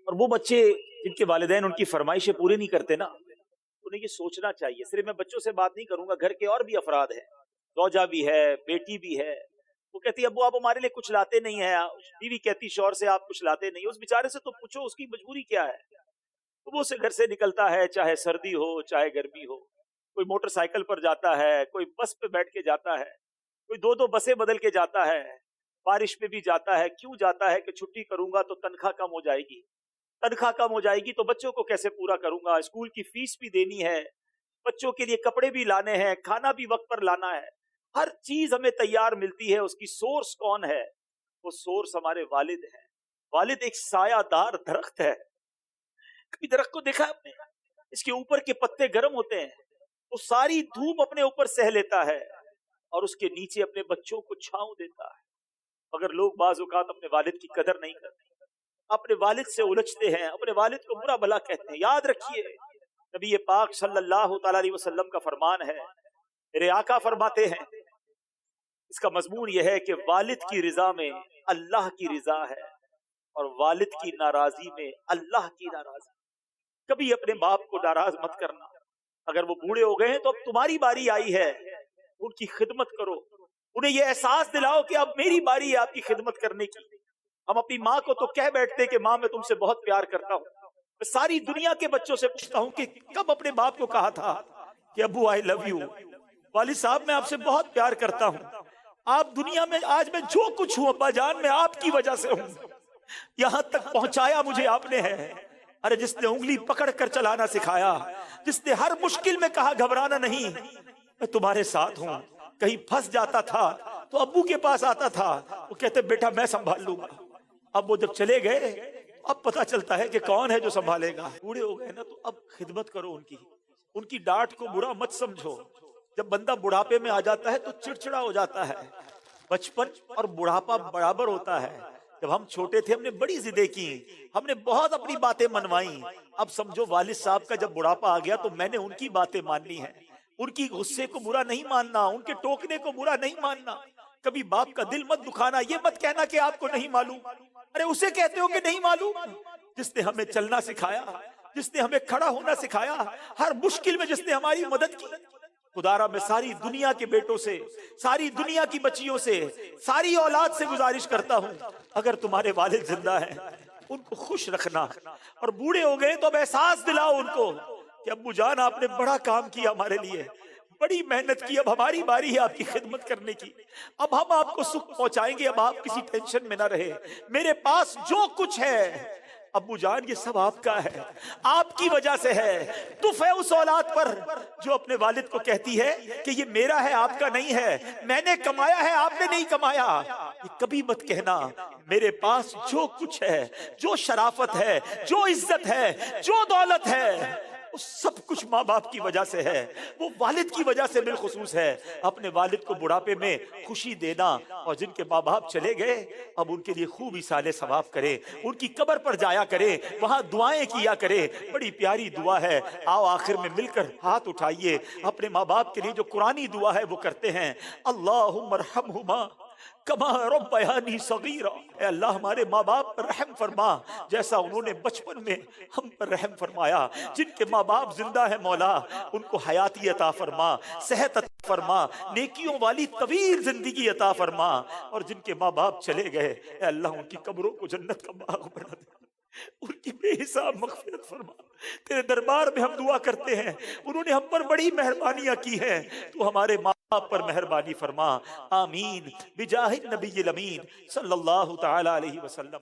اور وہ بچے جن کے والدین ان کی فرمائشیں پورے نہیں کرتے نا، انہیں یہ سوچنا چاہیے، صرف میں بچوں سے بات نہیں کروں گا، گھر کے اور بھی افراد ہیں، زوجہ بھی ہے، بیٹی بھی ہے، وہ کہتی ہے ابو آپ ہمارے لیے کچھ لاتے نہیں ہیں، بیوی کہتی شوہر سے آپ کچھ لاتے نہیں، اس بیچارے سے تو پوچھو اس کی مجبوری کیا ہے۔ تو وہ اسے گھر سے نکلتا ہے، چاہے سردی ہو چاہے گرمی ہو، کوئی موٹر سائیکل پر جاتا ہے، کوئی بس پہ بیٹھ کے جاتا ہے، کوئی دو بسیں بدل کے جاتا ہے، بارش میں بھی جاتا ہے۔ کیوں جاتا ہے؟ کہ چھٹی کروں گا تو تنخواہ کم ہو جائے گی، تنخواہ کم ہو جائے گی تو بچوں کو کیسے پورا کروں گا، اسکول کی فیس بھی دینی ہے، بچوں کے لیے کپڑے بھی لانے ہیں، کھانا بھی وقت پر لانا ہے، ہر چیز ہمیں تیار ملتی ہے۔ اس کی سورس کون ہے؟ وہ سورس ہمارے والد ہیں۔ والد ایک سایہ دار درخت ہے، کبھی درخت کو دیکھا آپ نے؟ اس کے اوپر کے پتے گرم ہوتے ہیں، وہ ساری دھوپ اپنے اوپر سہ لیتا ہے اور اس کے نیچے اپنے بچوں کو چھاؤں دیتا ہے۔ مگر لوگ بعض اوقات اپنے والد کی قدر نہیں کرتے، اپنے والد سے الجھتے ہیں، اپنے والد کو برا بھلا کہتے ہیں۔ یاد رکھیے نبی پاک صلی اللہ تعالی علیہ وسلم کا فرمان ہے، میرے آقا فرماتے ہیں، اس کا مضمون یہ ہے کہ والد کی رضا میں اللہ کی رضا ہے اور والد کی ناراضی میں اللہ کی ناراضی۔ کبھی اپنے باپ کو ناراض مت کرنا، اگر وہ بوڑھے ہو گئے ہیں تو اب تمہاری باری آئی ہے، ان کی خدمت کرو، انہیں یہ احساس دلاؤ کہ اب میری باری ہے آپ کی خدمت کرنے کی۔ ہم اپنی ماں کو تو کہہ بیٹھتے کہ ماں میں تم سے بہت پیار کرتا ہوں، میں ساری دنیا کے بچوں سے پوچھتا ہوں کہ کب اپنے باپ کو کہا تھا کہ ابو آئی لو یو، والد صاحب میں آپ سے بہت پیار کرتا ہوں، آپ دنیا میں آج میں جو کچھ ہوں ابا جان میں آپ کی وجہ سے ہوں، یہاں تک پہنچایا مجھے آپ نے ہے۔ ارے جس نے انگلی پکڑ کر چلانا سکھایا، جس نے ہر مشکل میں کہا گھبرانا نہیں، میں تمہارے ساتھ ہوں، کہیں پھنس جاتا تھا تو ابو کے پاس آتا تھا، وہ کہتے بیٹا میں سنبھال لوں گا۔ اب وہ جب چلے گئے اب پتا چلتا ہے کہ کون ہے جو سنبھالے گا۔ بوڑھے ہو گئے نا تو اب خدمت کرو ان کی ڈانٹ کو برا مت سمجھو۔ جب بندہ بڑھاپے میں آ جاتا ہے تو چڑچڑا ہو جاتا ہے، بچپن اور بڑھاپا برابر ہوتا ہے۔ جب ہم چھوٹے تھے ہم نے بڑی ضدیں کی، ہم نے بہت اپنی باتیں منوائیں، اب سمجھو والد صاحب کا جب بڑھاپا آ گیا تو میں نے ان کی باتیں ماننی ہے، ان کی غصے کو برا نہیں ماننا، ان کے ٹوکنے کو برا نہیں ماننا۔ کبھی باپ کا دل مت دکھانا، یہ مت کہنا کہ آپ کو نہیں معلوم، ارے اسے کہتے ہو کہ نہیں معلوم، جس نے ہمیں چلنا سکھایا، جس نے ہمیں کھڑا ہونا سکھایا، ہر مشکل میں جس نے ہماری مدد کی۔ خدارا میں ساری دنیا کے بیٹوں سے، ساری دنیا کی بچیوں سے، ساری اولاد سے گزارش کرتا ہوں، اگر تمہارے والد زندہ ہیں ان کو خوش رکھنا، اور بوڑھے ہو گئے تو اب احساس دلاؤ ان کو کہ ابو جان آپ نے بڑا کام کیا ہمارے لیے، بڑی محنت کی، اب ہماری باری ہے آپ کی خدمت کرنے کی، اب ہم آپ کو سکھ پہنچائیں گے، اب آپ کسی ٹینشن میں نہ رہے، میرے پاس جو کچھ ہے ابو جان یہ سب آپ کا ہے، آپ کی وجہ سے ہے۔ تف ہے اس اولاد پر جو اپنے والد کو کہتی ہے کہ یہ میرا ہے آپ کا نہیں ہے، میں نے کمایا ہے آپ نے نہیں کمایا۔ یہ کبھی مت کہنا میرے پاس جو کچھ ہے، جو شرافت ہے، جو عزت ہے، جو دولت ہے، وہ سب کچھ ماں باپ کی وجہ سے ہے، وہ والد کی وجہ سے بالخصوص ہے۔ اپنے والد کو بڑھاپے میں خوشی دینا، اور جن کے ماں باپ چلے گئے اب ان کے لیے خوب ایصال ثواب کرے، ان کی قبر پر جایا کرے، وہاں دعائیں کیا کرے، بڑی پیاری دعا ہے۔ آؤ آخر میں مل کر ہاتھ اٹھائیے، اپنے ماں باپ کے لیے جو قرآنی دعا ہے وہ کرتے ہیں، اللہم ارحمہما کما ربیانی صغیرا، اے اللہ ہمارے ماں باپ پر رحم فرما جیسا انہوں نے بچپن میں ہم پر رحم فرمایا۔ جن کے ماں باپ زندہ ہے مولا ان کو حیاتی عطا فرما، صحت عطا فرما، نیکیوں والی طویل زندگی عطا فرما، اور جن کے ماں باپ چلے گئے اے اللہ ان کی قبروں کو جنت کا باغ بنا دے، ان کی بے حساب مغفرت فرما۔ تیرے دربار میں ہم دعا کرتے ہیں، انہوں نے ہم پر بڑی مہربانیاں کی ہیں، تو ہمارے ماں باپ پر مہربانی فرما، آمین بجاہ النبی الامین صلی اللہ تعالی علیہ وسلم۔